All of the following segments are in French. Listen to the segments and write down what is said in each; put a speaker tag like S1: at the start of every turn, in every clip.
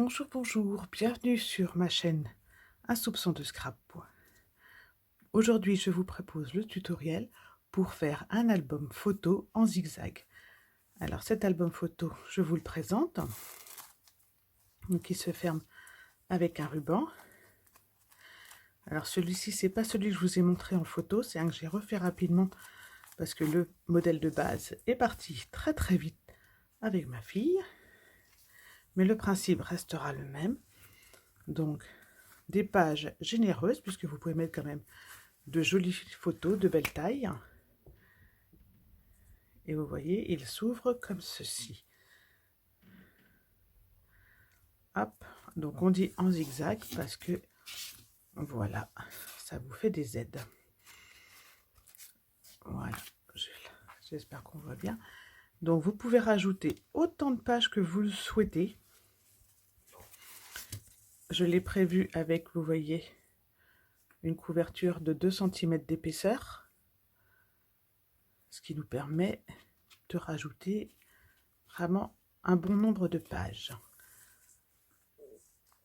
S1: Bonjour, bonjour, bienvenue sur ma chaîne Un soupçon de scrap. Aujourd'hui, je vous propose le tutoriel pour faire un album photo en zigzag. Alors cet album photo, je vous le présente. Donc il se ferme avec un ruban. Alors celui-ci, c'est pas celui que je vous ai montré en photo, c'est un que j'ai refait rapidement parce que le modèle de base est parti très très vite avec ma fille. Mais le principe restera le même. Donc des pages généreuses, puisque vous pouvez mettre quand même de jolies photos de belle taille. Et vous voyez, il s'ouvre comme ceci. Hop, donc on dit en zigzag parce que voilà, ça vous fait des aides. Voilà, j'espère qu'on voit bien. Donc vous pouvez rajouter autant de pages que vous le souhaitez. Je l'ai prévu avec, vous voyez, une couverture de 2 cm d'épaisseur, ce qui nous permet de rajouter vraiment un bon nombre de pages.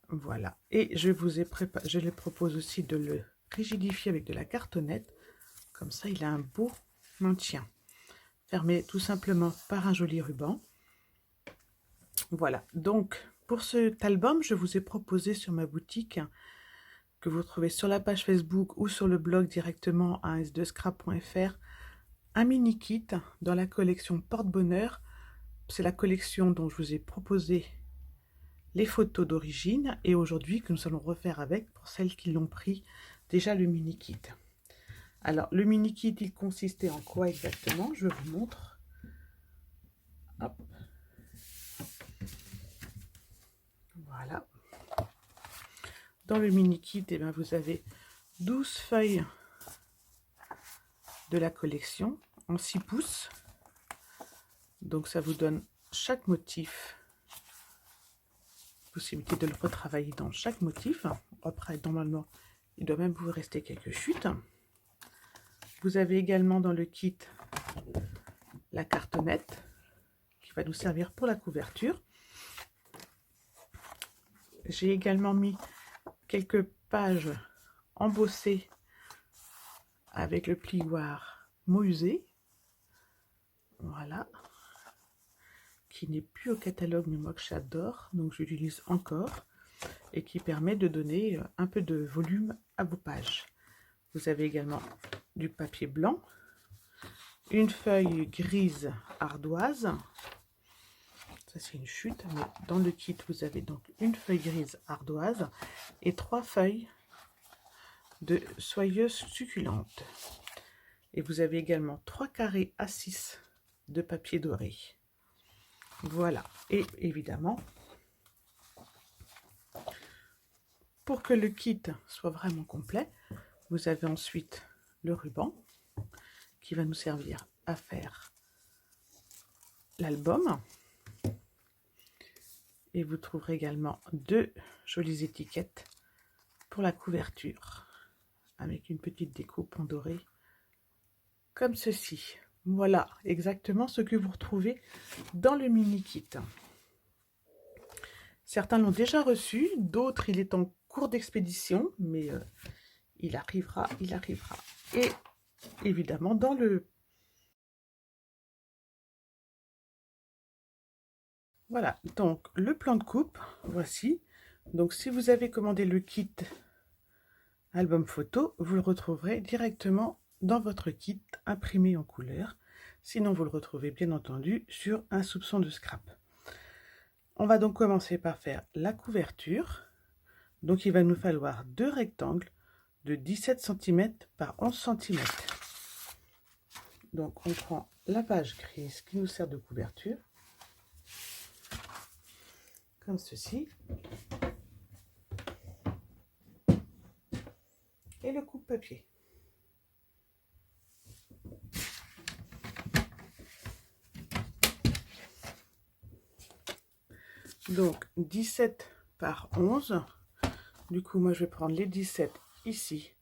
S1: Voilà, et je les propose aussi de le rigidifier avec de la cartonnette, comme ça il a un beau maintien. Fermé tout simplement par un joli ruban. Voilà, donc pour cet album, je vous ai proposé sur ma boutique, que vous trouvez sur la page Facebook ou sur le blog directement à s2scrap.fr, un mini kit dans la collection Porte-Bonheur. C'est la collection dont je vous ai proposé les photos d'origine et aujourd'hui que nous allons refaire avec pour celles qui l'ont pris déjà le mini kit. Alors le mini kit, il consistait en quoi exactement? Je vous montre. Hop. Voilà. Dans le mini kit, eh bien, vous avez 12 feuilles de la collection en 6 pouces. Donc ça vous donne chaque motif, possibilité de le retravailler dans chaque motif. Après, normalement, il doit même vous rester quelques chutes. Vous avez également dans le kit la cartonnette qui va nous servir pour la couverture. J'ai également mis quelques pages embossées avec le plioir Mousset. Voilà. Qui n'est plus au catalogue, mais moi que j'adore, donc je l'utilise encore, et qui permet de donner un peu de volume à vos pages. Vous avez également du papier blanc, une feuille grise ardoise, ça c'est une chute, mais dans le kit vous avez donc une feuille grise ardoise et 3 feuilles de soyeuse succulente. Et vous avez également 3 carrés A6 de papier doré. Voilà, et évidemment, pour que le kit soit vraiment complet, vous avez ensuite le ruban qui va nous servir à faire l'album. Et vous trouverez également 2 jolies étiquettes pour la couverture, avec une petite découpe en doré, comme ceci. Voilà exactement ce que vous retrouvez dans le mini kit. Certains l'ont déjà reçu, d'autres il est en cours d'expédition, mais il arrivera, il arrivera. Et évidemment dans le... Voilà, donc le plan de coupe, voici. Donc si vous avez commandé le kit album photo, vous le retrouverez directement dans votre kit imprimé en couleur. Sinon vous le retrouvez bien entendu sur Un soupçon de scrap. On va donc commencer par faire la couverture. Donc il va nous falloir 2 rectangles de 17 cm par 11 cm. Donc on prend la page grise qui nous sert de couverture, comme ceci, et le coupe-papier. Donc 17 par 11, du coup moi je vais prendre les 17 ici,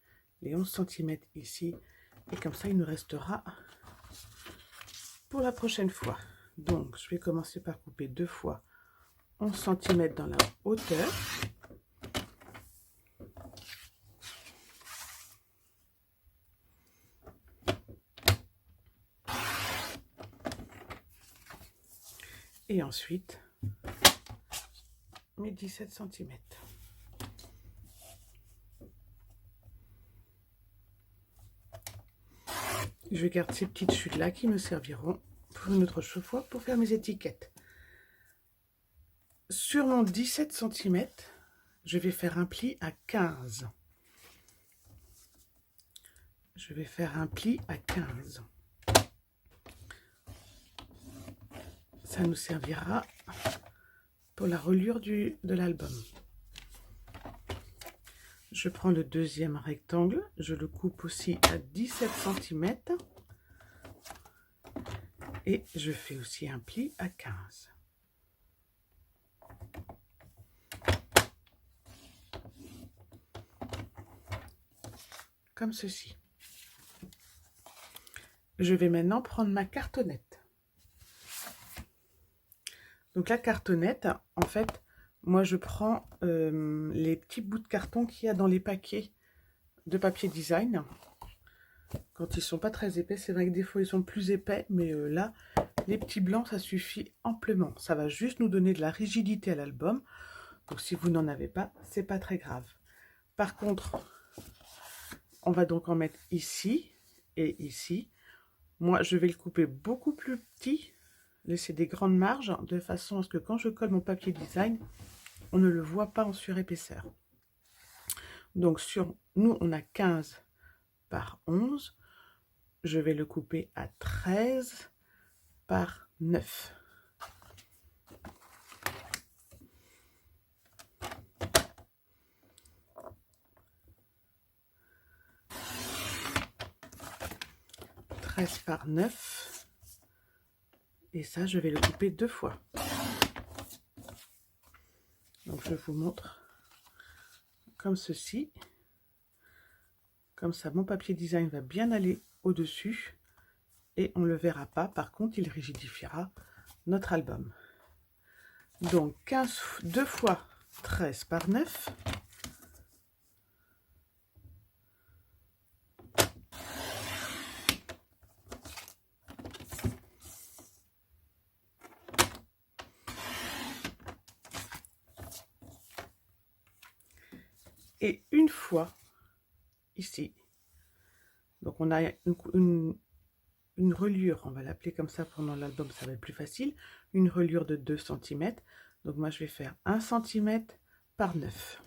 S1: les 11 cm ici, et comme ça il nous restera pour la prochaine fois. Donc je vais commencer par couper 2 fois 11 cm dans la hauteur. Et ensuite, mes 17 cm. Je garde ces petites chutes là qui me serviront pour une autre fois pour faire mes étiquettes. Sur mon 17 cm, je vais faire un pli à 15. Je vais faire un pli à 15. Ça nous servira pour la reliure de l'album. Je prends le deuxième rectangle, je le coupe aussi à 17 cm et je fais aussi un pli à 15. Comme ceci. Je vais maintenant prendre ma cartonnette. Donc la cartonnette, en fait, moi je prends les petits bouts de carton qu'il y a dans les paquets de papier design. Quand ils sont pas très épais, c'est vrai que des fois ils sont plus épais, mais là, les petits blancs, ça suffit amplement. Ça va juste nous donner de la rigidité à l'album. Donc si vous n'en avez pas, c'est pas très grave. Par contre, on va donc en mettre ici et ici. Moi, je vais le couper beaucoup plus petit, laisser des grandes marges, de façon à ce que quand je colle mon papier design, on ne le voit pas en surépaisseur. Donc sur nous, on a 15 par 11. Je vais le couper à 13 par 9. Par 9 et ça je vais le couper 2 fois. Donc je vous montre comme ceci, comme ça mon papier design va bien aller au dessus et on le verra pas, par contre il rigidifiera notre album. Donc 2 fois 13 par 9. Et une fois ici, donc on a une reliure, on va l'appeler comme ça pendant l'album, ça va être plus facile, une reliure de 2 cm. Donc moi je vais faire 1 cm par 9.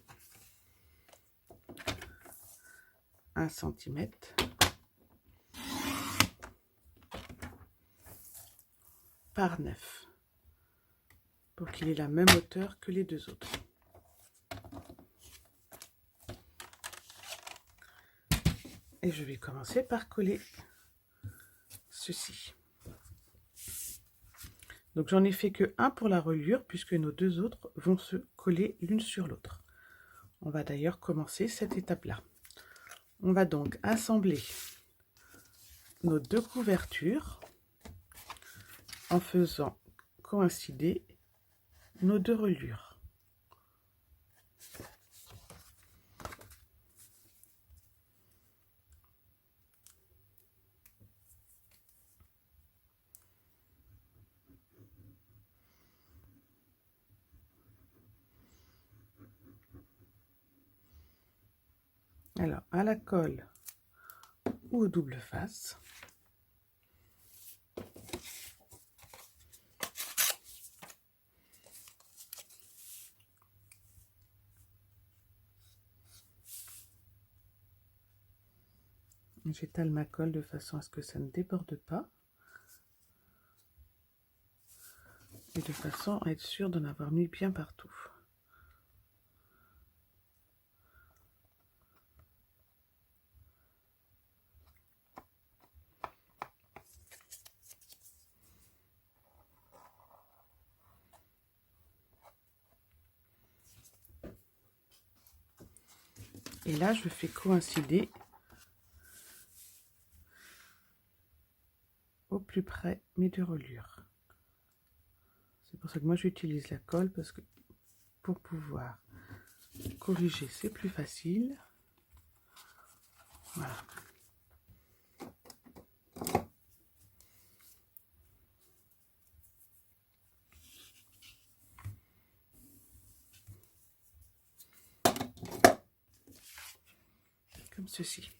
S1: 1 cm par 9 pour qu'il ait la même hauteur que les deux autres. Et je vais commencer par coller ceci. Donc j'en ai fait que un pour la reliure puisque nos deux autres vont se coller l'une sur l'autre. On va d'ailleurs commencer cette étape-là. On va donc assembler nos deux couvertures en faisant coïncider nos deux reliures. Alors, à la colle ou au double face, j'étale ma colle de façon à ce que ça ne déborde pas et de façon à être sûr d'en avoir mis bien partout. Et là, je fais coïncider au plus près mes deux reliures. C'est pour ça que moi j'utilise la colle, parce que pour pouvoir corriger c'est plus facile. Voilà. Comme ceci.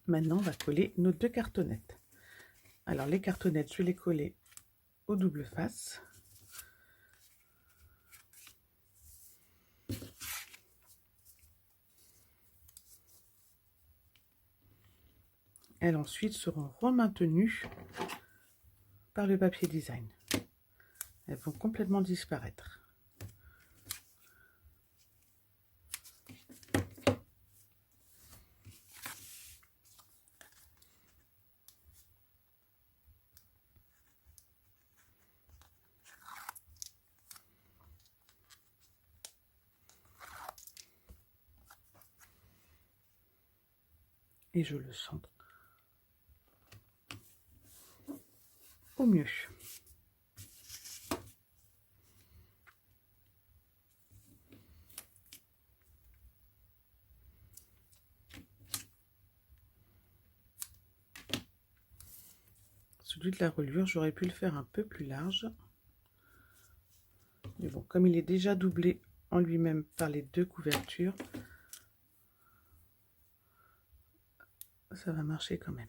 S1: Maintenant on va coller nos 2 cartonnettes. Alors les cartonnettes, je vais les coller au double face. Elles ensuite seront remaintenues par le papier design. Elles vont complètement disparaître. Et je le centre au mieux. Celui de la reliure, j'aurais pu le faire un peu plus large. Mais bon, comme il est déjà doublé en lui-même par les 2 couvertures, ça va marcher quand même.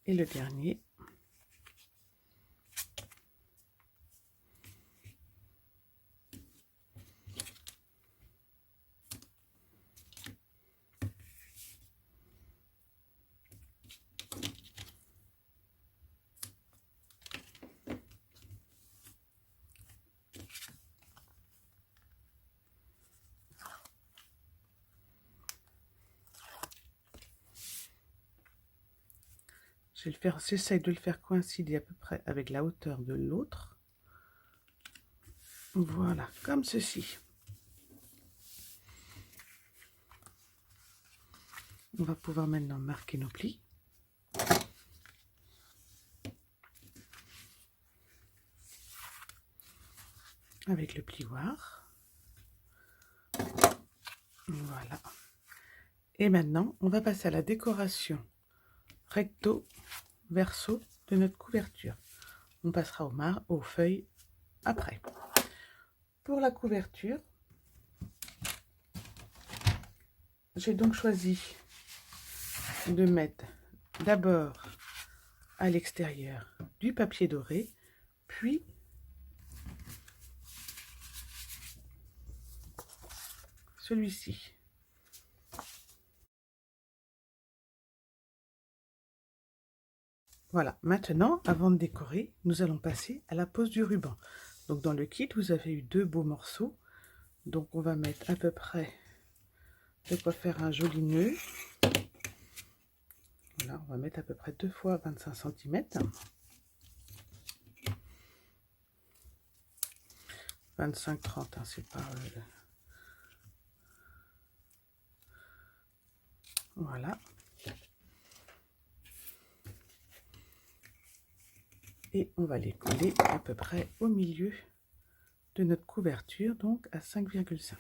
S1: Et le dernier. J'essaye de le faire coïncider à peu près avec la hauteur de l'autre. Voilà, comme ceci. On va pouvoir maintenant marquer nos plis. Avec le plioir. Voilà. Et maintenant, on va passer à la décoration recto verso de notre couverture. On passera aux feuilles après. Pour la couverture, j'ai donc choisi de mettre d'abord à l'extérieur du papier doré, puis celui-ci. Voilà, maintenant, avant de décorer, nous allons passer à la pose du ruban. Donc dans le kit, vous avez eu 2 beaux morceaux. Donc on va mettre à peu près de quoi faire un joli nœud. Voilà, on va mettre à peu près 2 fois 25 cm. 25-30, hein, c'est pas... Voilà. Et on va les coller à peu près au milieu de notre couverture, donc à 5,5.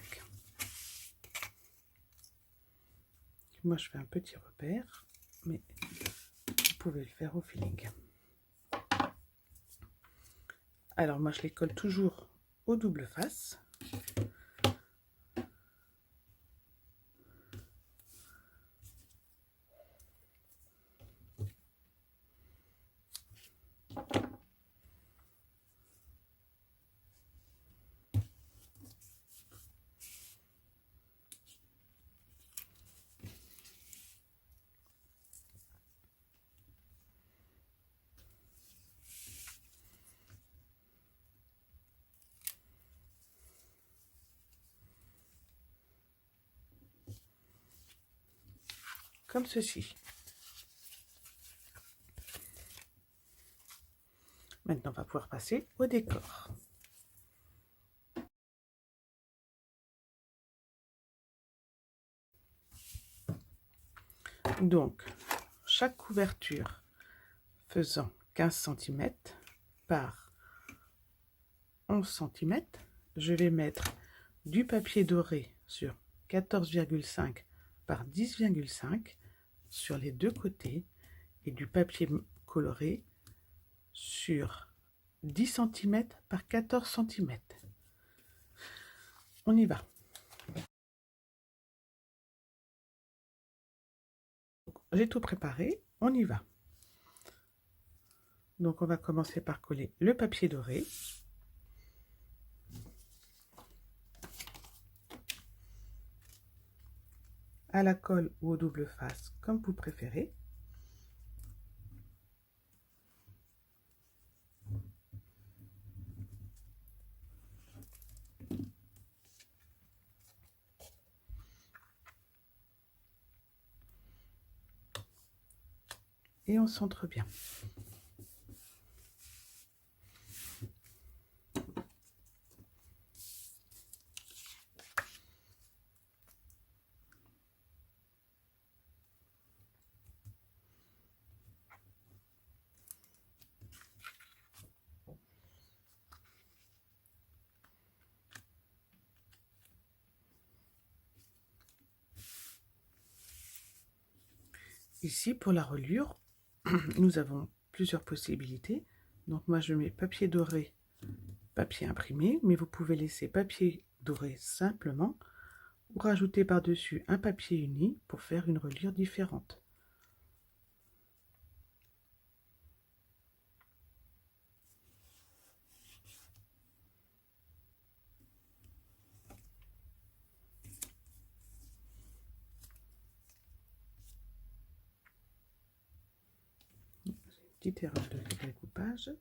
S1: Moi je fais un petit repère, mais vous pouvez le faire au feeling. Alors moi je les colle toujours au double face. Comme ceci. Maintenant, on va pouvoir passer au décor. Donc, chaque couverture faisant 15 cm par 11 cm, je vais mettre du papier doré sur 14,5 par 10,5 sur les deux côtés et du papier coloré sur 10 cm par 14 cm. On y va. J'ai tout préparé, on y va. Donc on va commencer par coller le papier doré. À la colle ou au double face, comme vous préférez. Et on centre bien. Ici, pour la reliure, nous avons plusieurs possibilités. Donc moi, je mets papier doré, papier imprimé, mais vous pouvez laisser papier doré simplement ou rajouter par-dessus un papier uni pour faire une reliure différente. Petite erreur de découpage.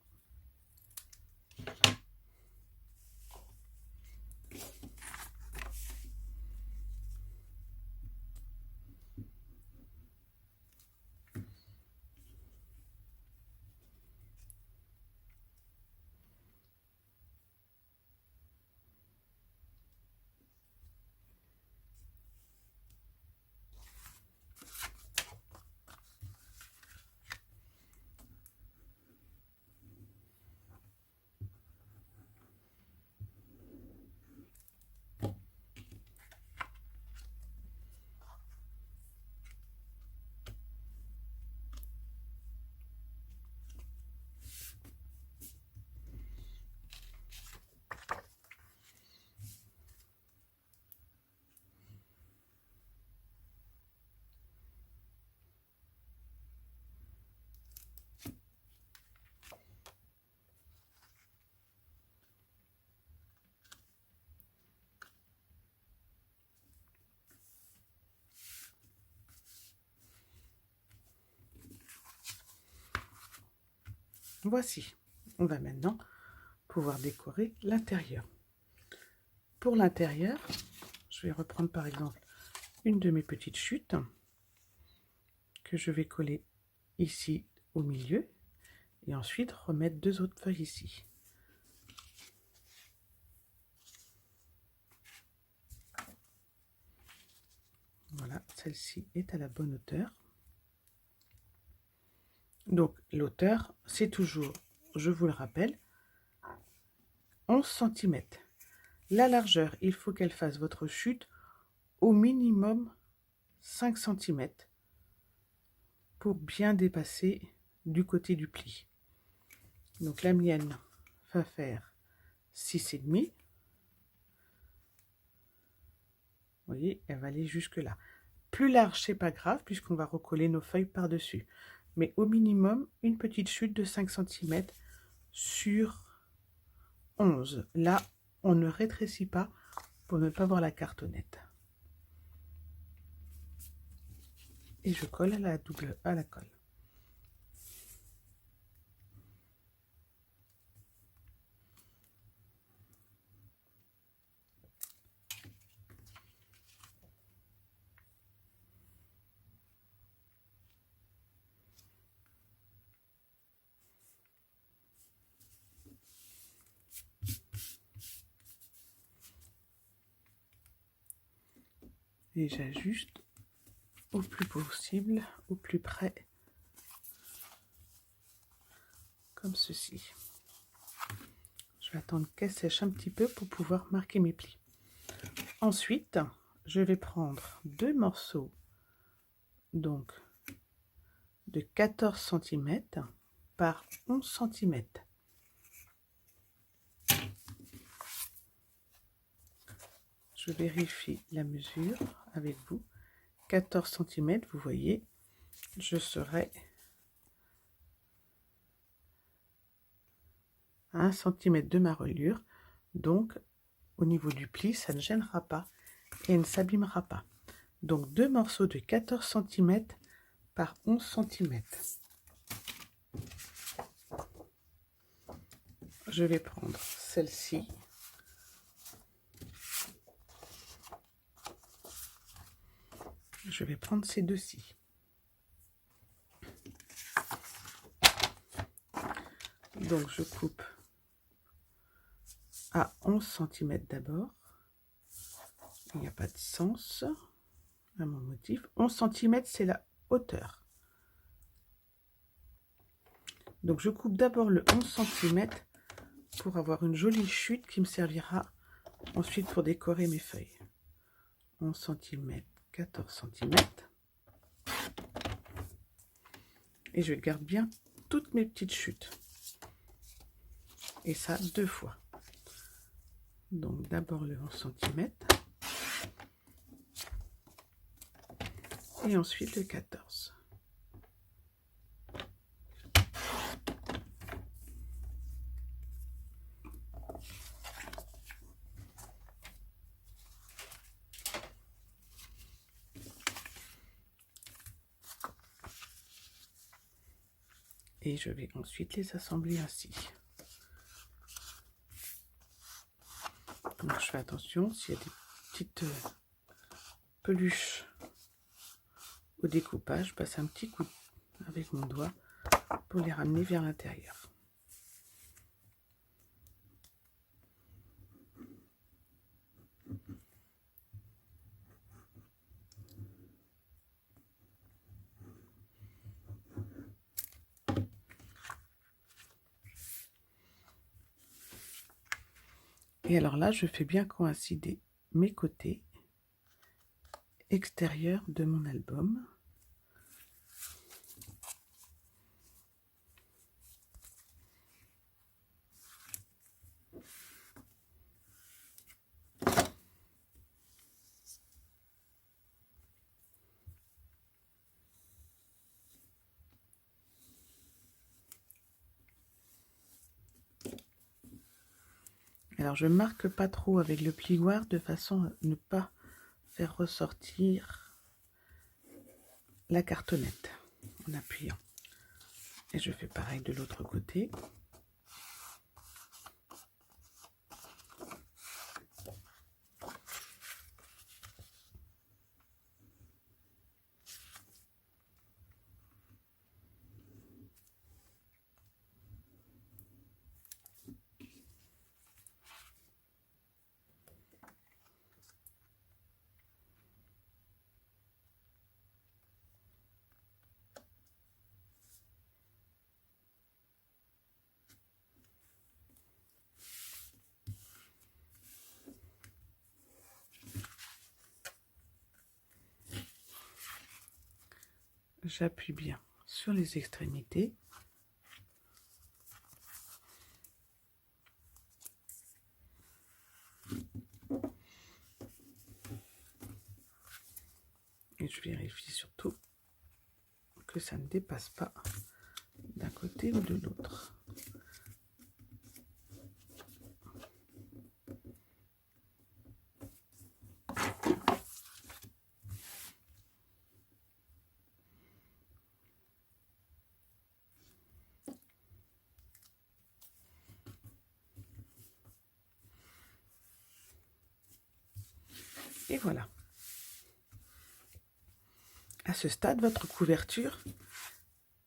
S1: Voici, on va maintenant pouvoir décorer l'intérieur. Pour l'intérieur, je vais reprendre par exemple une de mes petites chutes que je vais coller ici au milieu et ensuite remettre deux autres feuilles ici. Voilà, celle-ci est à la bonne hauteur. Donc l'hauteur, c'est toujours, je vous le rappelle, 11 cm. La largeur, il faut qu'elle fasse votre chute au minimum 5 cm pour bien dépasser du côté du pli. Donc la mienne va faire 6,5. Vous voyez, elle va aller jusque là. Plus large, c'est pas grave, puisqu'on va recoller nos feuilles par-dessus. Mais au minimum, une petite chute de 5 cm sur 11. Là, on ne rétrécit pas pour ne pas voir la cartonnette. Et je colle à la colle. Et j'ajuste au plus possible, au plus près, comme ceci. Je vais attendre qu'elle sèche un petit peu pour pouvoir marquer mes plis. Ensuite, je vais prendre 2 morceaux donc de 14 cm par 11 cm. Je vérifie la mesure avec vous. 14 cm, vous voyez, je serai à 1 cm de ma reliure. Donc, au niveau du pli, ça ne gênera pas et ne s'abîmera pas. Donc, 2 morceaux de 14 cm par 11 cm. Je vais prendre celle-ci. Je vais prendre ces deux-ci. Donc, je coupe à 11 cm d'abord. Il n'y a pas de sens à mon motif. 11 cm, c'est la hauteur. Donc, je coupe d'abord le 11 cm pour avoir une jolie chute qui me servira ensuite pour décorer mes feuilles. 11 cm, 14 cm. Et je garde bien toutes mes petites chutes. Et ça 2 fois. Donc d'abord le 11 cm. Et ensuite le 14. Et je vais ensuite les assembler ainsi. Donc je fais attention, s'il y a des petites peluches au découpage, je passe un petit coup avec mon doigt pour les ramener vers l'intérieur. Et alors là, je fais bien coïncider mes côtés extérieurs de mon album. Alors je marque pas trop avec le plioir de façon à ne pas faire ressortir la cartonnette en appuyant. Et je fais pareil de l'autre côté. J'appuie bien sur les extrémités. Et je vérifie surtout que ça ne dépasse pas d'un côté ou de l'autre. Et voilà. À ce stade, votre couverture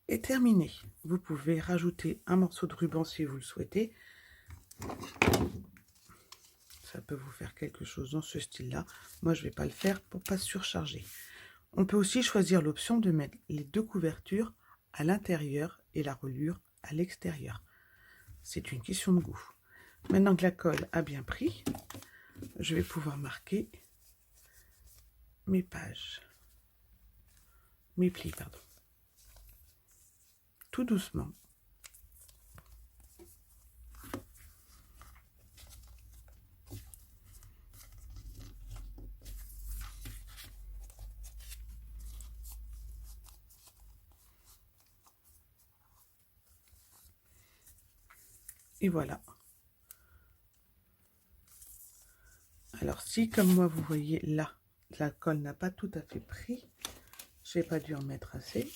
S1: est terminée. Vous pouvez rajouter un morceau de ruban si vous le souhaitez. Ça peut vous faire quelque chose dans ce style-là. Moi, je ne vais pas le faire pour ne pas surcharger. On peut aussi choisir l'option de mettre les deux couvertures à l'intérieur et la reliure à l'extérieur. C'est une question de goût. Maintenant que la colle a bien pris, je vais pouvoir marquer mes pages, mes plis, pardon. Tout doucement. Et voilà. Alors si, comme moi, vous voyez là, la colle n'a pas tout à fait pris, je n'ai pas dû en mettre assez.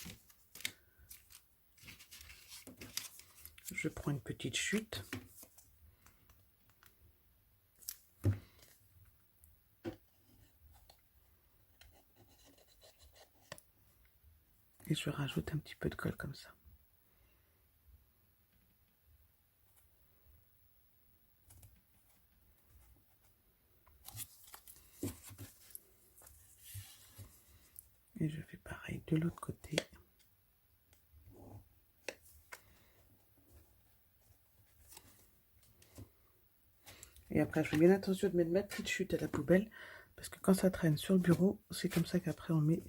S1: Je prends une petite chute. Et je rajoute un petit peu de colle comme ça. Et je fais pareil de l'autre côté. Et après, je fais bien attention de mettre ma petite chute à la poubelle, parce que quand ça traîne sur le bureau, c'est comme ça qu'après on met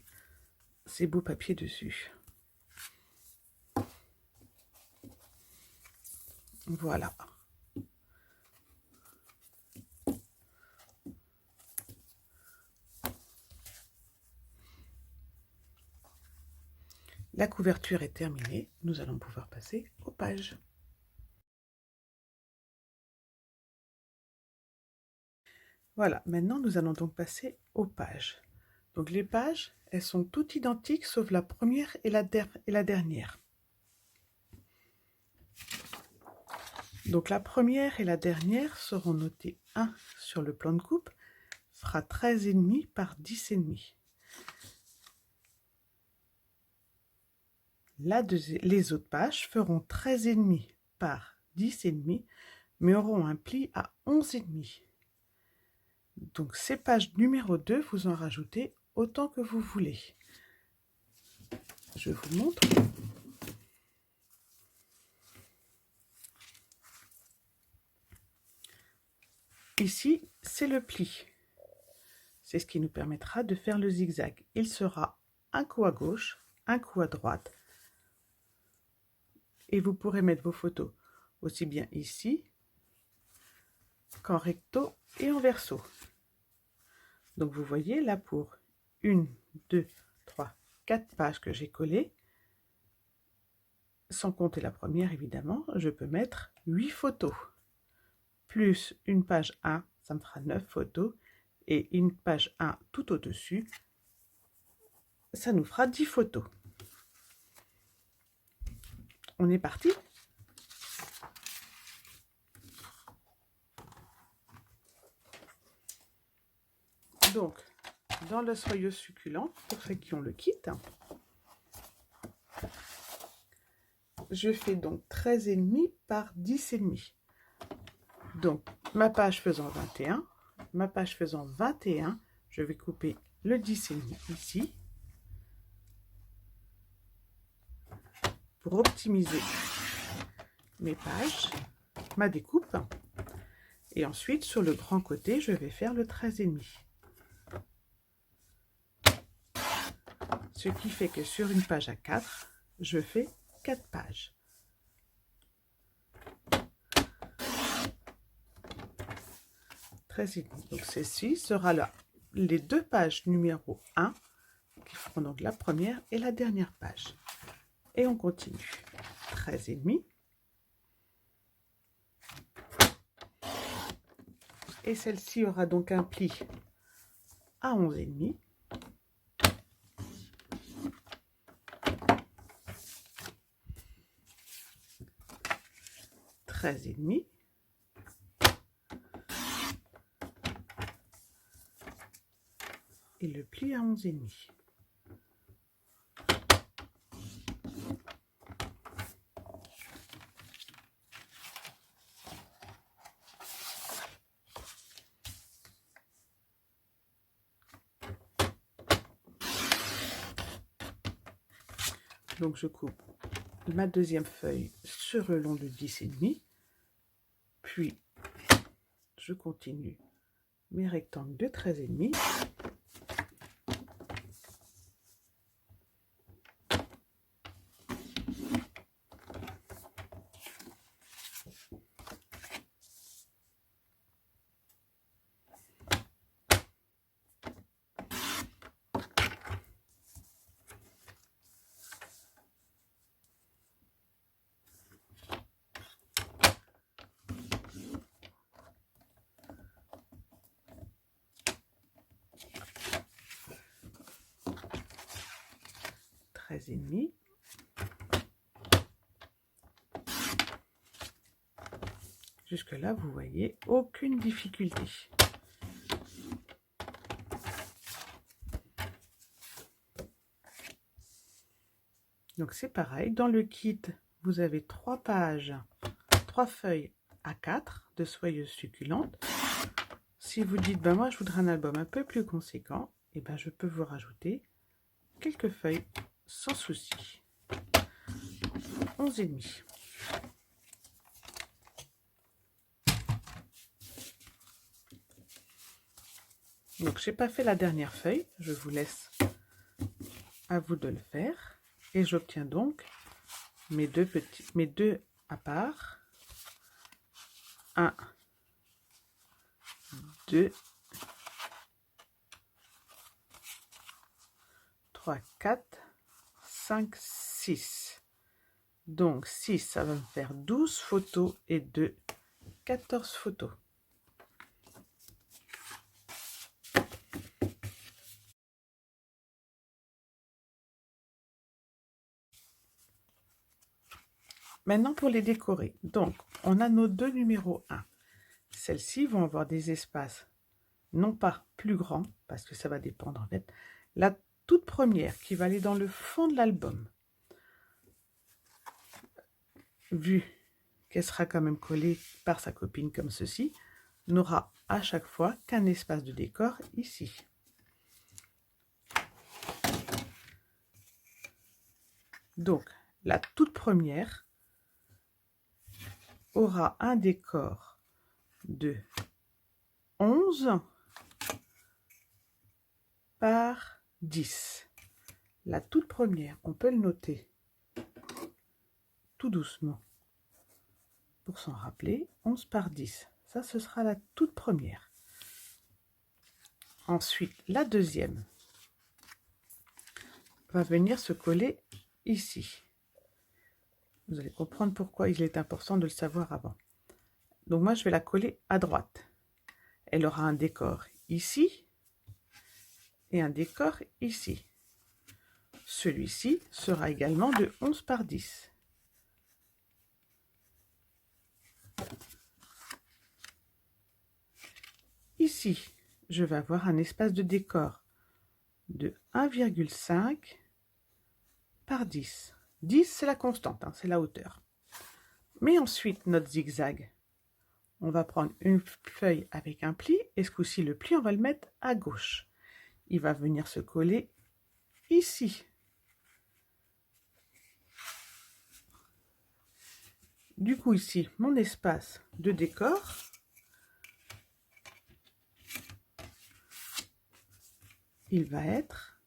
S1: ces beaux papiers dessus. Voilà. La couverture est terminée. Nous allons pouvoir passer aux pages. Voilà, maintenant nous allons donc passer aux pages. Donc les pages, elles sont toutes identiques sauf la première et la dernière. Donc la première et la dernière seront notées 1 sur le plan de coupe, fera 13,5 par 10,5. Les autres pages feront 13,5 par 10,5, mais auront un pli à 11,5. Donc ces pages numéro 2, vous en rajoutez autant que vous voulez. Je vous montre. Ici, c'est le pli. C'est ce qui nous permettra de faire le zigzag. Il sera un coup à gauche, un coup à droite. Et vous pourrez mettre vos photos aussi bien ici qu'en recto et en verso. Donc vous voyez là pour 1, 2, 3, 4 pages que j'ai collées, sans compter la première évidemment, je peux mettre 8 photos. Plus une page 1, ça me fera 9 photos. Et une page 1 tout au-dessus, ça nous fera 10 photos. On est parti? Donc, dans le soyeux succulent, pour ceux qui ont le kit, je fais donc 13,5 par 10,5. Donc, ma page faisant 21, ma page faisant 21, je vais couper le 10,5 ici pour optimiser mes pages, ma découpe. Et ensuite, sur le grand côté, je vais faire le 13,5. Ce qui fait que sur une page à 4, je fais 4 pages. Donc ceci sera là les deux pages numéro 1 qui feront donc la première et la dernière page. Et on continue. 13,5. Et celle-ci aura donc un pli à 11,5. Et le pli à 11,5. Donc je coupe ma deuxième feuille sur le long de 10,5, puis je continue mes rectangles de 13,5. Et demi. Jusque là, vous voyez, aucune difficulté. Donc c'est pareil, dans le kit, vous avez 3 pages, 3 feuilles A4 de soyeuse succulente. Si vous dites, ben moi je voudrais un album un peu plus conséquent, et ben je peux vous rajouter quelques feuilles sans souci. 11,5. Donc j'ai pas fait la dernière feuille, je vous laisse à vous de le faire. Et j'obtiens donc mes deux à part. 1, 2, 3, 4, 5, 6. Donc 6, ça va me faire 12 photos et 2, 14 photos. Maintenant pour les décorer. Donc on a nos deux numéros 1. Celles-ci vont avoir des espaces non pas plus grands, parce que ça va dépendre en fait. La toute première qui va aller dans le fond de l'album, vu qu'elle sera quand même collée par sa copine comme ceci, n'aura à chaque fois qu'un espace de décor ici. Donc, la toute première aura un décor de 11 par 10. La toute première, on peut le noter tout doucement pour s'en rappeler, 11 par 10. Ça, ce sera la toute première. Ensuite, la deuxième va venir se coller ici. Vous allez comprendre pourquoi il est important de le savoir avant. Donc moi, je vais la coller à droite. Elle aura un décor ici et un décor ici. Celui-ci sera également de 11 par 10. Ici, je vais avoir un espace de décor de 1,5 par 10. 10, c'est la constante, hein, c'est la hauteur. Mais ensuite, notre zigzag, on va prendre une feuille avec un pli, et ce coup-ci, le pli, on va le mettre à gauche. Il va venir se coller ici. Du coup, ici, mon espace de décor, il va être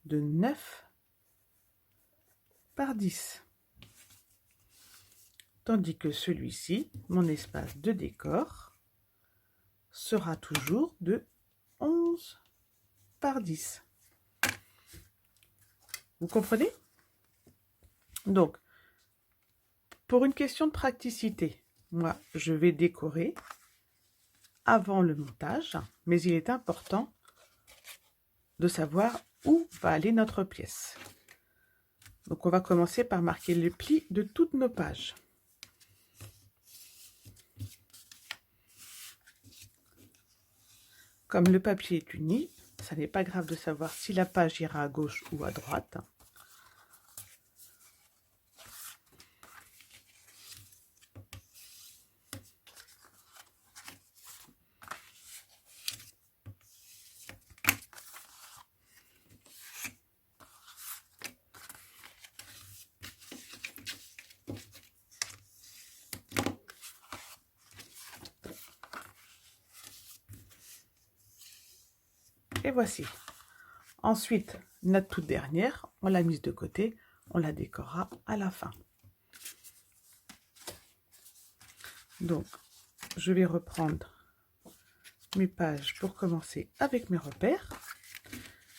S1: de 9 par 10. Tandis que celui-ci, mon espace de décor, sera toujours de 11 par 10. Vous comprenez? Donc, pour une question de praticité, moi, je vais décorer avant le montage, mais il est important de savoir où va aller notre pièce. Donc, on va commencer par marquer les plis de toutes nos pages. Comme le papier est uni, ça n'est pas grave de savoir si la page ira à gauche ou à droite. Et voici. Ensuite, notre toute dernière, on l'a mise de côté, on la décorera à la fin. Donc, je vais reprendre mes pages pour commencer avec mes repères.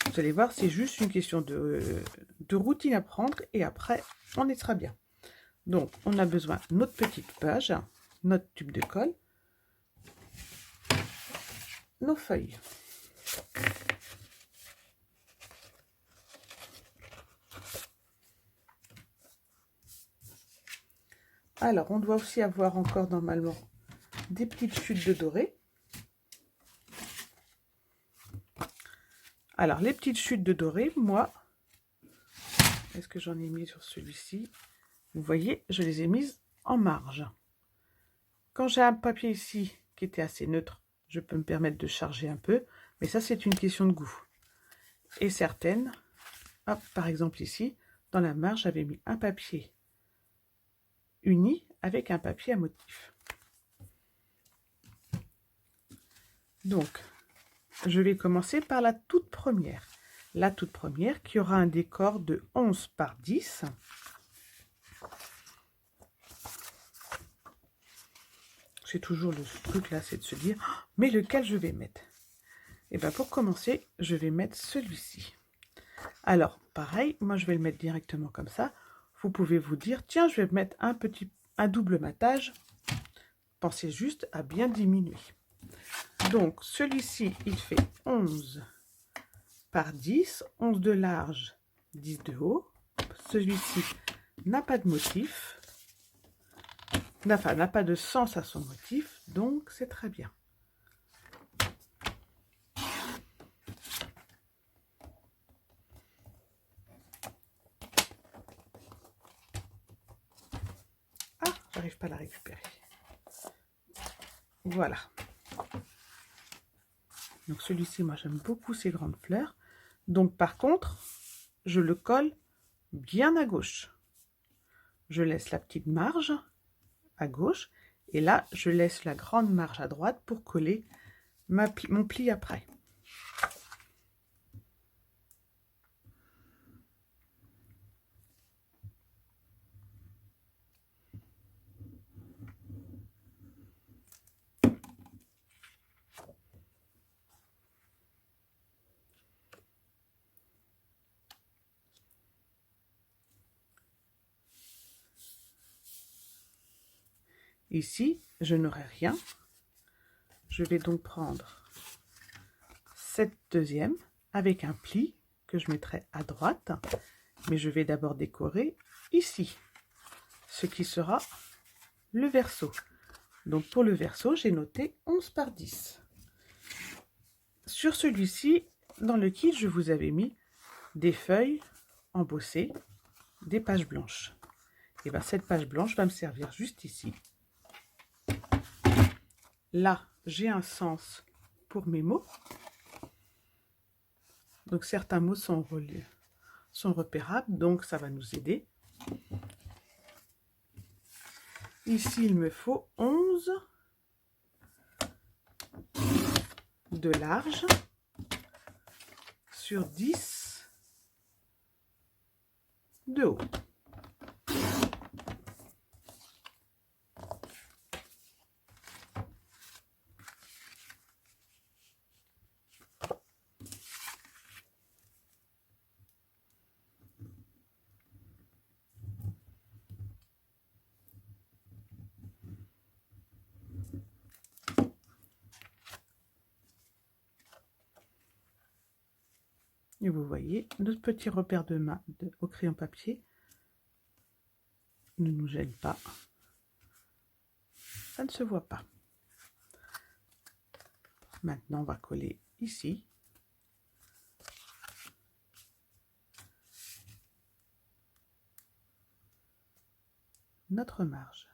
S1: Vous allez voir, c'est juste une question de routine à prendre et après, on y sera bien. Donc, on a besoin de notre petite page, notre tube de colle, nos feuilles. Alors, on doit aussi avoir encore normalement des petites chutes de doré. Alors, les petites chutes de doré, moi, est-ce que j'en ai mis sur celui-ci? Vous voyez, je les ai mises en marge. Quand j'ai un papier ici qui était assez neutre, je peux me permettre de charger un peu, mais ça, c'est une question de goût. Et certaines, hop, par exemple ici, dans la marge, j'avais mis un papier uni avec un papier à motif. Donc, je vais commencer par la toute première. La toute première qui aura un décor de 11 par 10. J'ai toujours le truc là, c'est de se dire, oh, mais lequel je vais mettre? Et bien pour commencer, je vais mettre celui-ci. Alors, pareil, moi je vais le mettre directement comme ça. Vous pouvez vous dire, tiens, je vais mettre un double matage. Pensez juste à bien diminuer. Donc, celui-ci, il fait 11 par 10, 11 de large, 10 de haut. Celui-ci n'a pas de motif, enfin, n'a pas de sens à son motif, donc c'est très bien. Ah, j'arrive pas à la récupérer. Voilà. Donc celui-ci, moi j'aime beaucoup ces grandes fleurs. Donc par contre, je le colle bien à gauche. Je laisse la petite marge à gauche. Et là, je laisse la grande marge à droite pour coller mon pli après. Ici, je n'aurai rien. Je vais donc prendre cette deuxième avec un pli que je mettrai à droite. Mais je vais d'abord décorer ici, ce qui sera le verso. Donc pour le verso, j'ai noté 11 par 10. Sur celui-ci, dans le kit, je vous avais mis des feuilles embossées, des pages blanches. Et bien cette page blanche va me servir juste ici. Là, j'ai un sens pour mes mots. Donc certains mots sont repérables, donc ça va nous aider. Ici, il me faut 11 de large sur 10 de haut. Et vous voyez, notre petit repère de main au crayon papier ne nous gêne pas. Ça ne se voit pas. Maintenant, on va coller ici. Notre marge.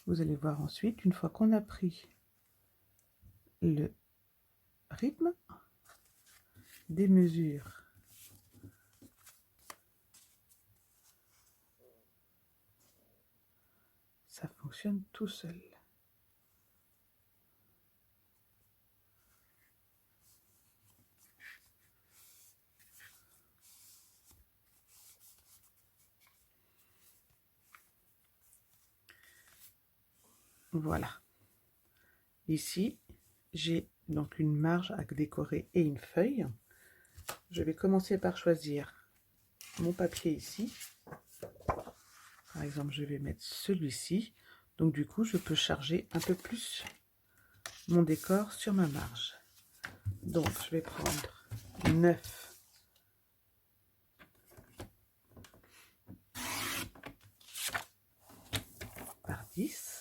S1: Vous allez voir ensuite, une fois qu'on a pris le rythme des mesures, ça fonctionne tout seul. Voilà. Ici, j'ai donc une marge à décorer et une feuille. Je vais commencer par choisir mon papier ici. Par exemple, je vais mettre celui-ci. Donc du coup, je peux charger un peu plus mon décor sur ma marge. Donc, je vais prendre 9 par 10.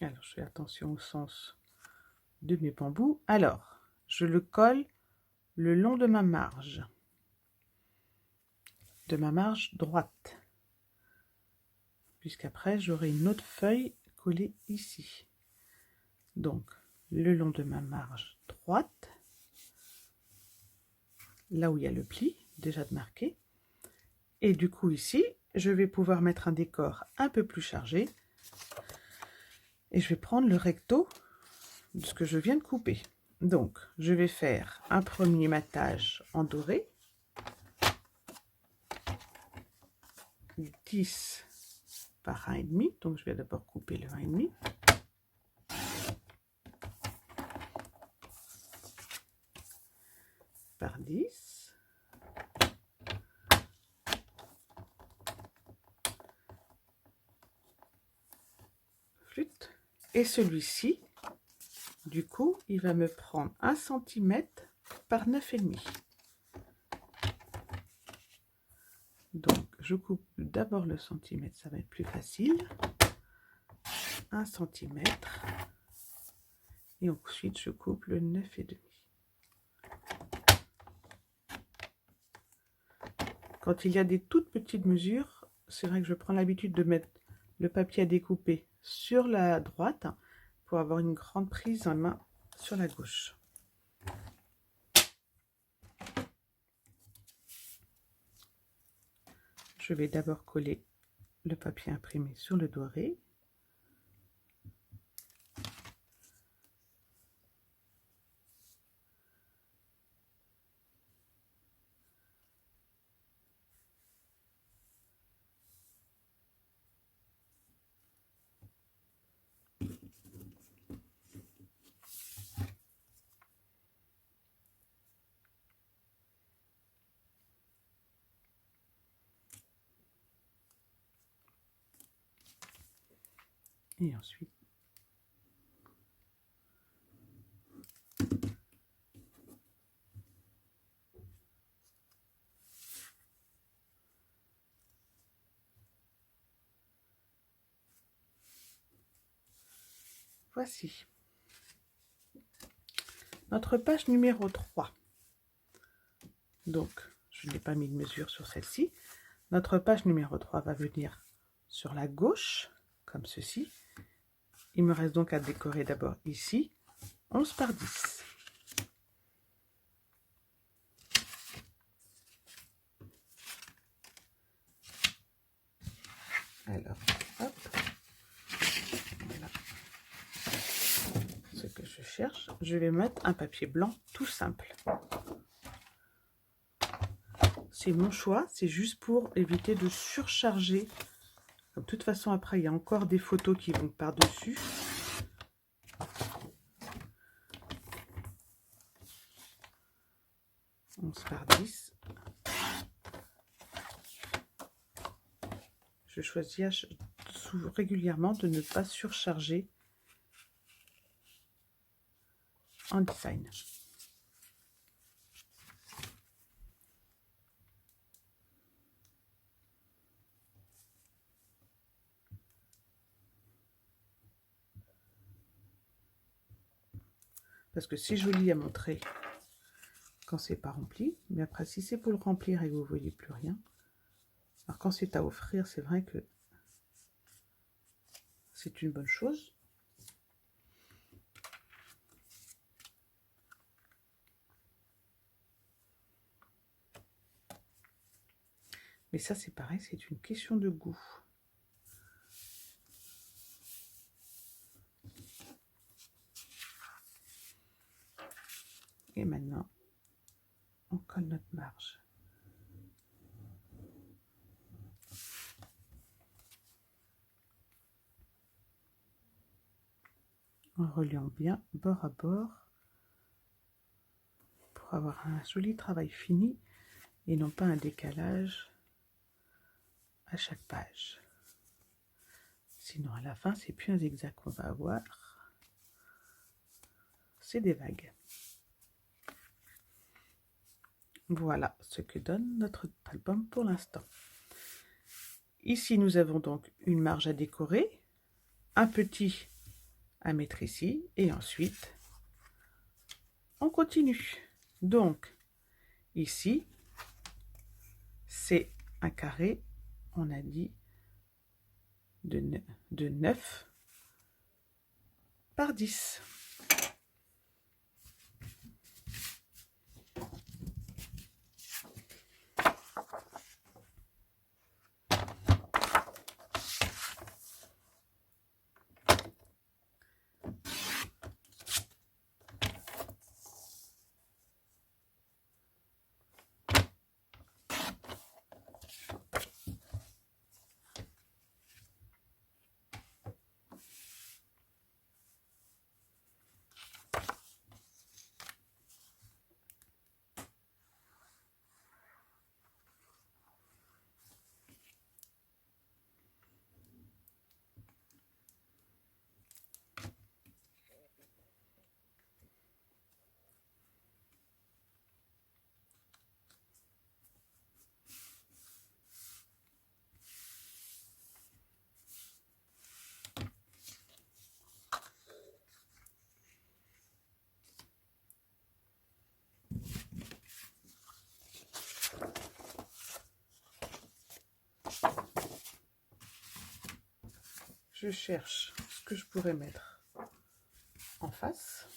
S1: Alors, je fais attention au sens de mes bambous. Alors, je le colle le long de ma marge droite, puisqu'après, j'aurai une autre feuille collée ici. Donc, le long de ma marge droite, là où il y a le pli, déjà de marquer. Et du coup, ici, je vais pouvoir mettre un décor un peu plus chargé. Et je vais prendre le recto de ce que je viens de couper. Donc, je vais faire un premier matage en doré. 10 par 1,5. Donc, je vais d'abord couper le 1,5. Par 10. Flûte. Et celui-ci, du coup, il va me prendre 1 cm par 9,5. Donc, je coupe d'abord le centimètre, ça va être plus facile. 1 cm. Et ensuite, je coupe le 9,5. Quand il y a des toutes petites mesures, c'est vrai que je prends l'habitude de mettre le papier à découper sur la droite pour avoir une grande prise en main sur la gauche. Je vais d'abord coller le papier imprimé sur le doré. Et ensuite, voici notre page numéro 3. Donc, je n'ai pas mis de mesure sur celle-ci. Notre page numéro 3 va venir sur la gauche, comme ceci. Il me reste donc à décorer d'abord ici, 11 par 10. Alors, hop, voilà ce que je cherche. Je vais mettre un papier blanc tout simple. C'est mon choix, c'est juste pour éviter de surcharger. De toute façon, après, il y a encore des photos qui vont par-dessus. On se par 10. je choisis régulièrement de ne pas surcharger en design. Parce que c'est joli à montrer quand c'est pas rempli, mais après si c'est pour le remplir et que vous voyez plus rien, alors quand c'est à offrir, c'est vrai que c'est une bonne chose. Mais ça c'est pareil, c'est une question de goût. Et maintenant, on colle notre marge. En reliant bien bord à bord pour avoir un joli travail fini et non pas un décalage à chaque page. Sinon à la fin c'est plus un zigzag qu'on va avoir, c'est des vagues. Voilà ce que donne notre album pour l'instant. Ici nous avons donc une marge à décorer, un petit à mettre ici et ensuite on continue. Donc ici c'est un carré, on a dit de 9 par 10. Je cherche ce que je pourrais mettre en face.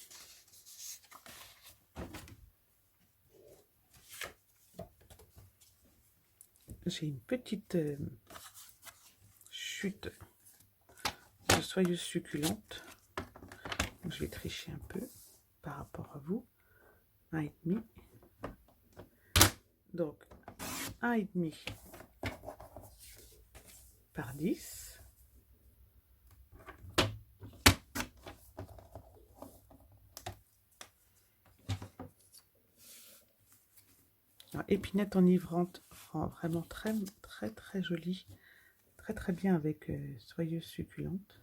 S1: J'ai une petite chute de soyeuse succulente. Donc, je vais tricher un peu par rapport à vous. 1,5. Donc 1,5 par 10. Épinette enivrante, vraiment très jolie, très bien avec soyeuse succulente.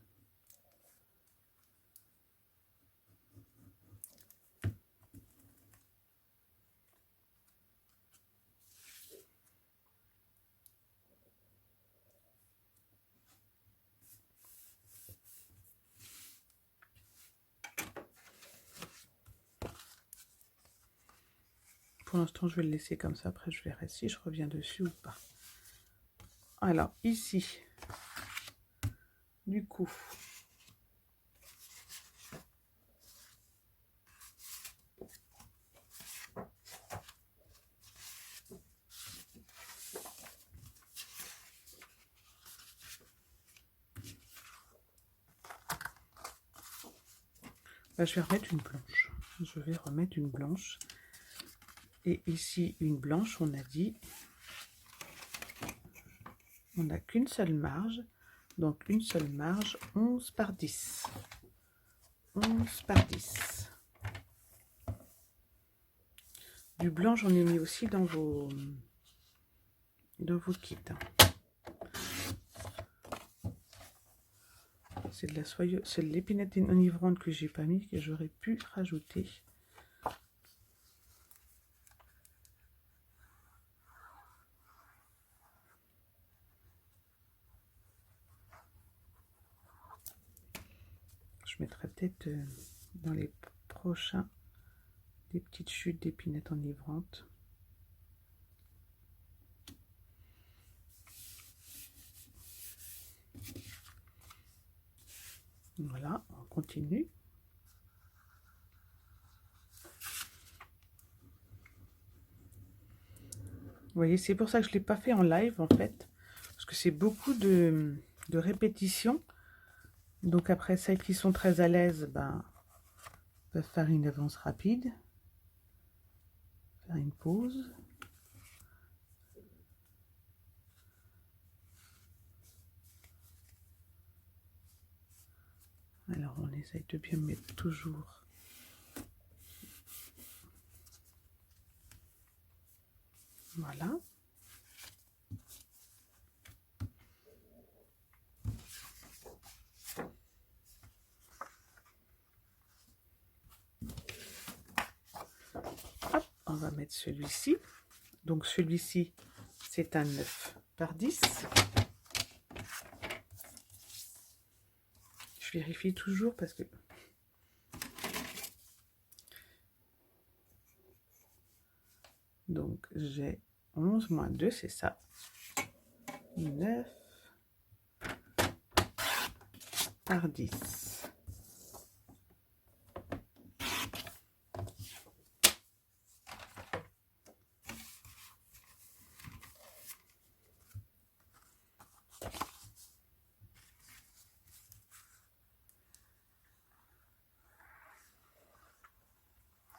S1: Pour l'instant, je vais le laisser comme ça. Après, je verrai si je reviens dessus ou pas. Alors, ici, du coup, je vais remettre une blanche. Je vais remettre une blanche. Et ici, une blanche, on a dit, on n'a qu'une seule marge. Donc, une seule marge, 11 par 10. 11 par 10. Du blanc, j'en ai mis aussi dans vos kits. C'est de la soyeuse, c'est de l'épinette enivrante que j'ai pas mis, que j'aurais pu rajouter. Je mettrai peut-être dans les prochains des petites chutes d'épinettes enivrantes. Voilà, on continue. Vous voyez, c'est pour ça que je ne l'ai pas fait en live en fait, parce que c'est beaucoup de répétitions. Donc après, celles qui sont très à l'aise, ben, peuvent faire une avance rapide, faire une pause. Alors on essaye de bien mettre toujours. Voilà. Hop, on va mettre celui-ci. Donc celui-ci, c'est un 9 par 10. Je vérifie toujours parce que... Donc j'ai 11 moins 2, c'est ça. 9 par 10.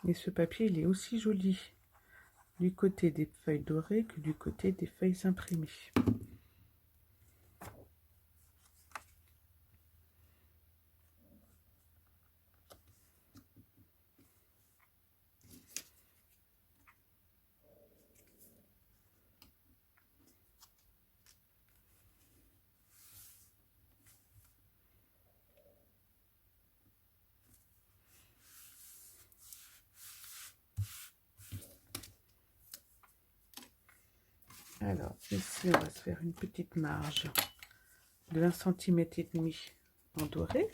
S1: Et ce papier, il est aussi joli du côté des feuilles dorées que du côté des feuilles imprimées. Alors, ici, on va se faire une petite marge de 1,5 cm en doré.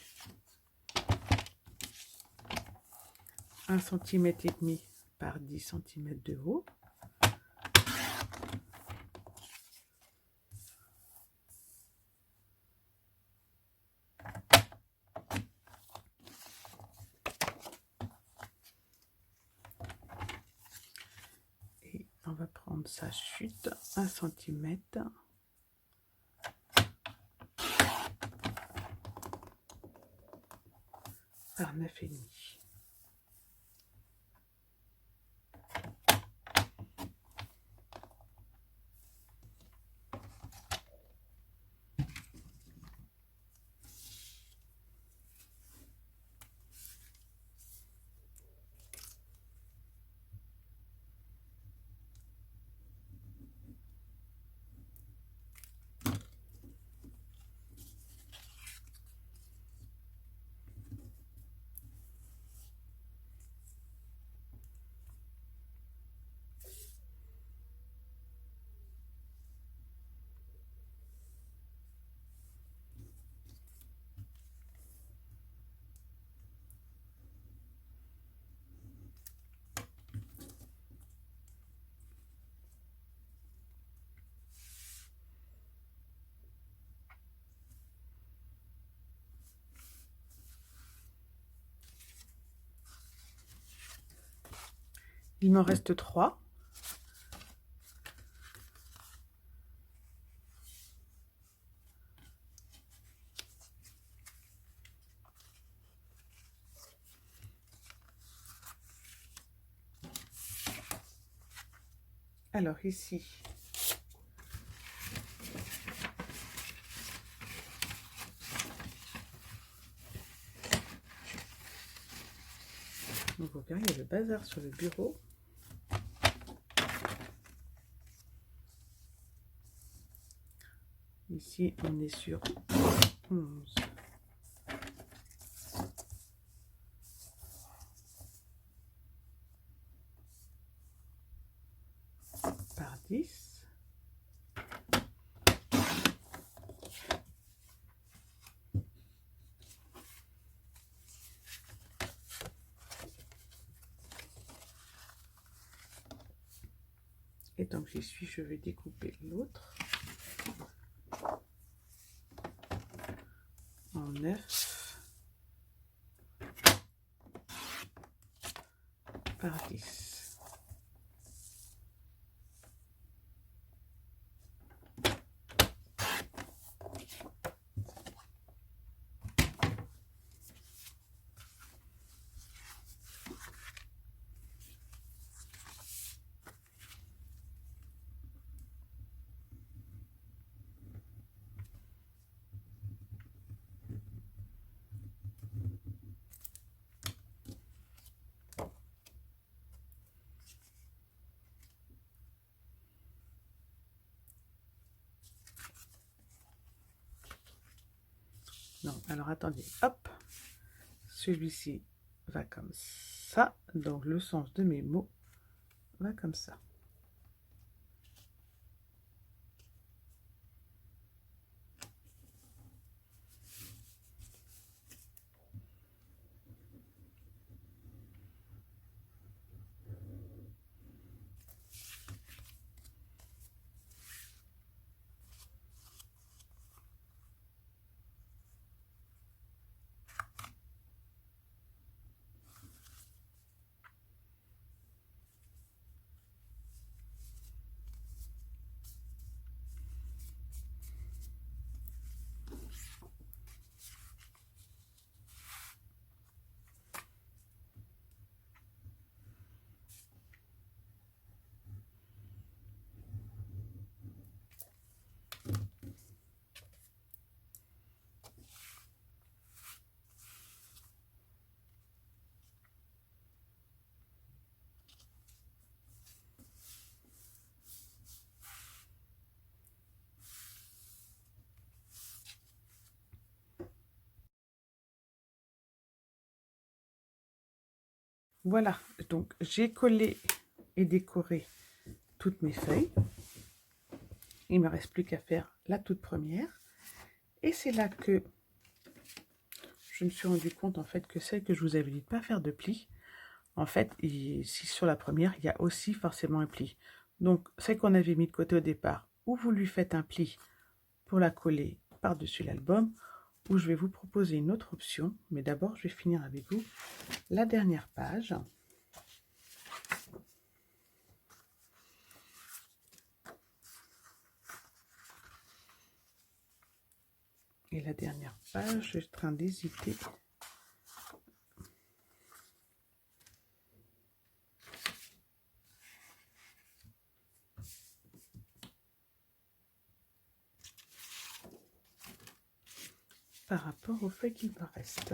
S1: 1,5 cm par 10 cm de haut. Et on va prendre sa chute, 1 cm. Par 9,5. Il m'en reste 3. Alors ici, on voit bien, il y a le bazar sur le bureau. Ici, on est sur 11. Et tant que j'y suis, je vais découper l'autre en 9 par 10. Non, alors attendez, hop, celui-ci va comme ça, donc le sens de mes mots va comme ça. Voilà, donc j'ai collé et décoré toutes mes feuilles. Il ne me reste plus qu'à faire la toute première. Et c'est là que je me suis rendu compte en fait que celle que je vous avais dit de pas faire de pli, en fait, si sur la première, il y a aussi forcément un pli. Donc, celle qu'on avait mis de côté au départ, ou vous lui faites un pli pour la coller par-dessus l'album, ou je vais vous proposer une autre option. Mais d'abord, je vais finir avec vous la dernière page. Et la dernière page, je suis en train d'hésiter. Par rapport au fait qu'il me reste.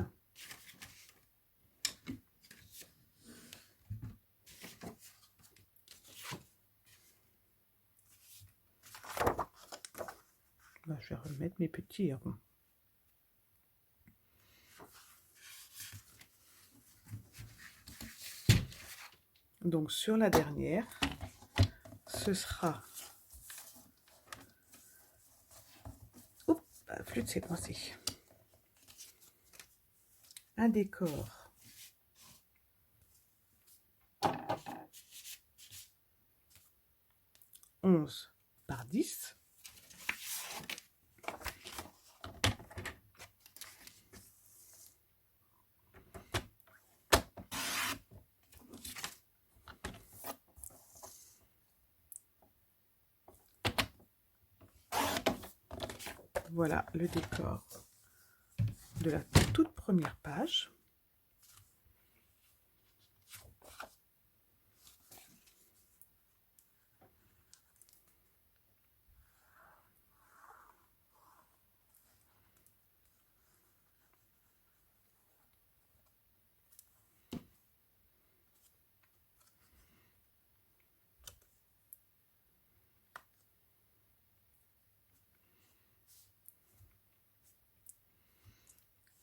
S1: Ben, je vais remettre mes petits ronds. Donc sur la dernière, ce sera... Oups, la flûte s'est coincée. Un décor. Onze par 10. Voilà le décor de la toute première page.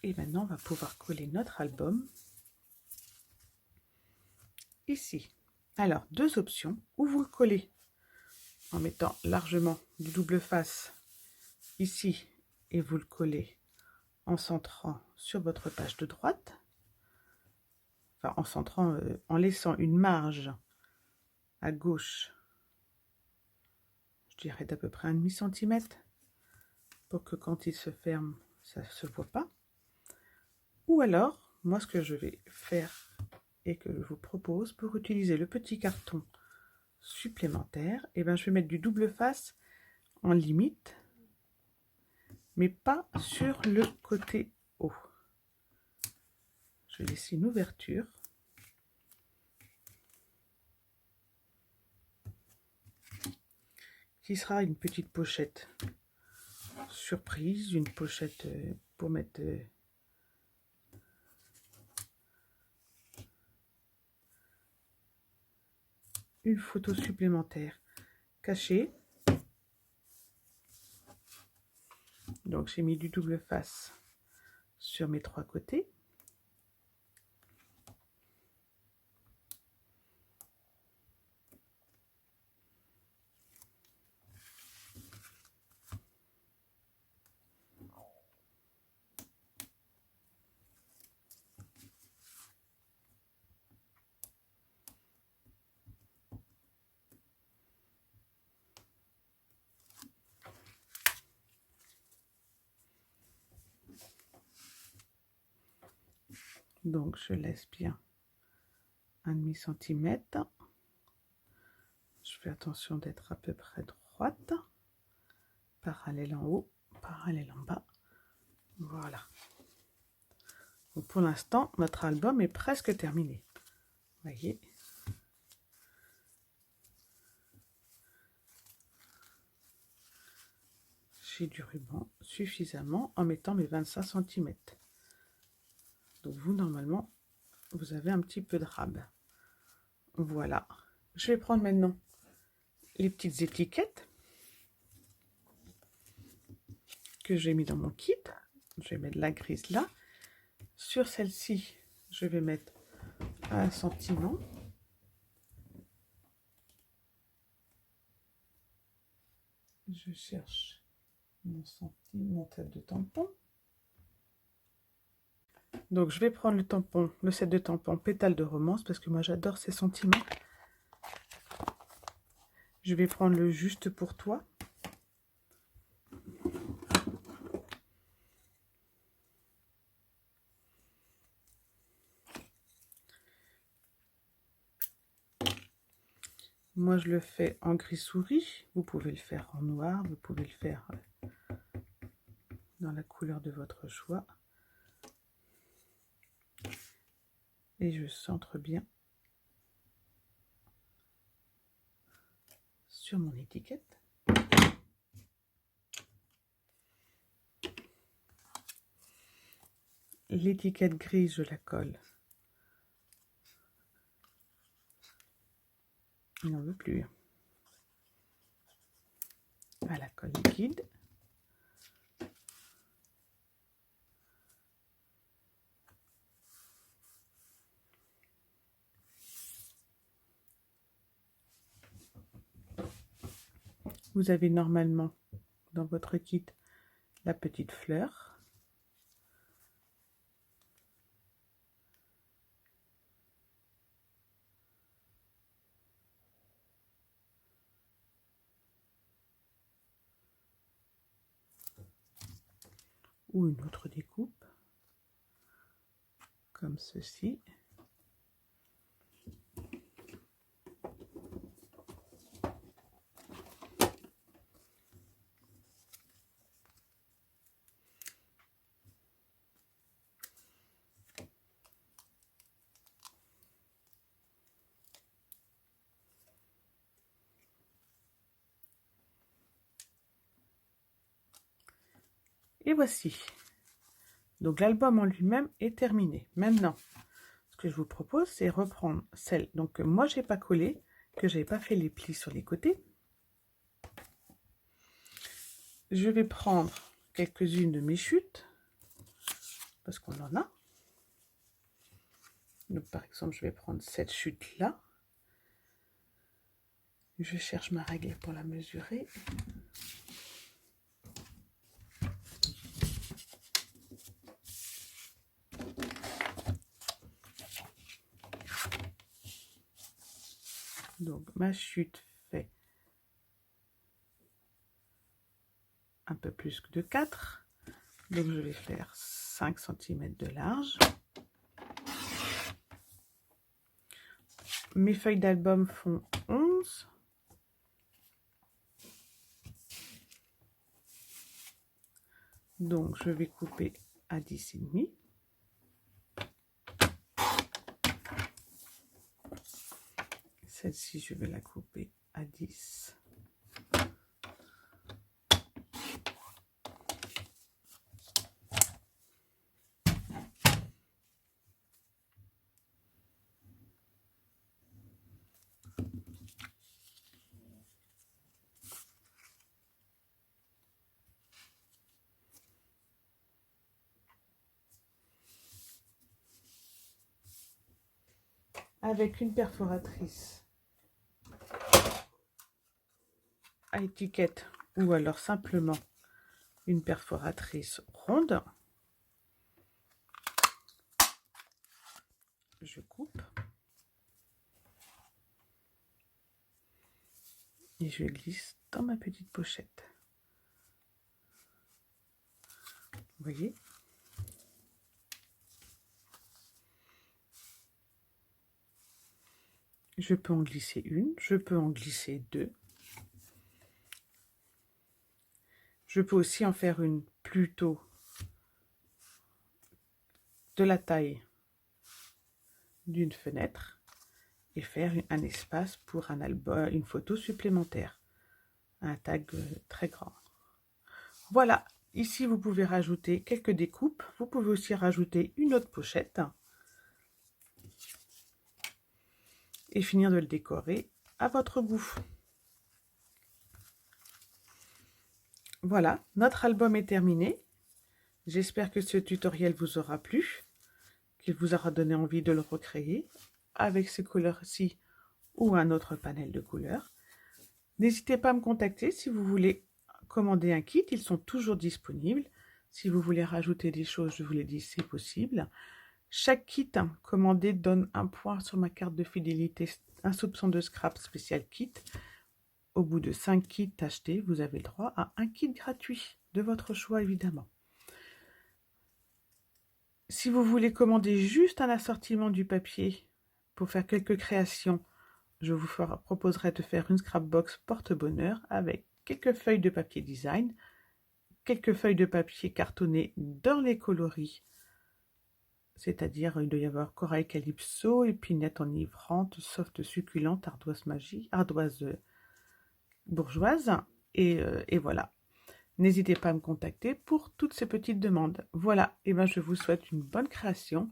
S1: Et maintenant, on va pouvoir coller notre album ici. Alors, deux options. Ou vous le collez en mettant largement du double face ici et vous le collez en centrant sur votre page de droite. Enfin, en centrant, en laissant une marge à gauche je dirais d'à peu près 1,5 centimètre, pour que quand il se ferme, ça ne se voit pas. Ou alors, moi ce que je vais faire et que je vous propose, pour utiliser le petit carton supplémentaire, et ben je vais mettre du double face en limite, mais pas sur le côté haut. Je vais laisser une ouverture. Qui sera une petite pochette surprise, une pochette pour mettre une photo supplémentaire cachée. Donc j'ai mis du double face sur mes 3 côtés. Donc je laisse bien 1,5 centimètre. Je fais attention d'être à peu près droite, parallèle en haut, parallèle en bas. Voilà. Donc pour l'instant, notre album est presque terminé. Vous voyez. J'ai du ruban suffisamment en mettant mes 25 centimètres. Donc vous, normalement, vous avez un petit peu de rab. Voilà. Je vais prendre maintenant les petites étiquettes que j'ai mis dans mon kit. Je vais mettre la grise là. Sur celle-ci, je vais mettre un sentiment. Je cherche mon set de tampons. Donc je vais prendre le tampon, le set de tampons pétale de romance, parce que moi j'adore ces sentiments. Je vais prendre le juste pour toi. Moi je le fais en gris souris, vous pouvez le faire en noir, vous pouvez le faire dans la couleur de votre choix. Et je centre bien sur mon étiquette. L'étiquette grise, je la colle. Il n'en veut plus. À la colle liquide. Vous avez normalement dans votre kit la petite fleur. Ou une autre découpe, comme ceci. Et voici. Donc l'album en lui-même est terminé. Maintenant, ce que je vous propose, c'est reprendre celle donc que moi j'ai pas collé, que j'avais pas fait les plis sur les côtés. Je vais prendre quelques-unes de mes chutes, parce qu'on en a. Donc par exemple, je vais prendre cette chute là. Je cherche ma règle pour la mesurer. Donc ma chute fait peu plus que de 4. Donc je vais faire 5 cm de large. Mes feuilles d'album font 11. Donc je vais couper à 10,5. Celle-ci, je vais la couper à 10. Avec une perforatrice à étiquette ou alors simplement une perforatrice ronde, je coupe et je glisse dans ma petite pochette. Vous voyez ? Je peux en glisser une, je peux en glisser deux. Je peux aussi en faire une plutôt de la taille d'une fenêtre et faire un espace pour un album, une photo supplémentaire, un tag très grand. Voilà, ici vous pouvez rajouter quelques découpes, vous pouvez aussi rajouter une autre pochette et finir de le décorer à votre goût. Voilà, notre album est terminé. J'espère que ce tutoriel vous aura plu, qu'il vous aura donné envie de le recréer avec ces couleurs-ci ou un autre panel de couleurs. N'hésitez pas à me contacter si vous voulez commander un kit, ils sont toujours disponibles. Si vous voulez rajouter des choses, je vous l'ai dit, c'est possible. Chaque kit commandé donne un point sur ma carte de fidélité, un soupçon de scrap spécial kit. Au bout de 5 kits achetés, vous avez le droit à un kit gratuit, de votre choix évidemment. Si vous voulez commander juste un assortiment du papier pour faire quelques créations, je vous proposerai de faire une scrapbox porte-bonheur avec quelques feuilles de papier design, quelques feuilles de papier cartonnées dans les coloris, c'est-à-dire il doit y avoir corail calypso, épinette enivrante, soft succulente, ardoise magie, ardoise bourgeoise, et voilà. N'hésitez pas à me contacter pour toutes ces petites demandes. Voilà, et ben je vous souhaite une bonne création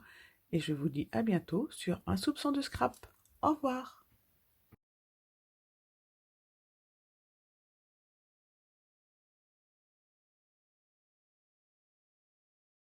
S1: et je vous dis à bientôt sur un soupçon de scrap. Au revoir.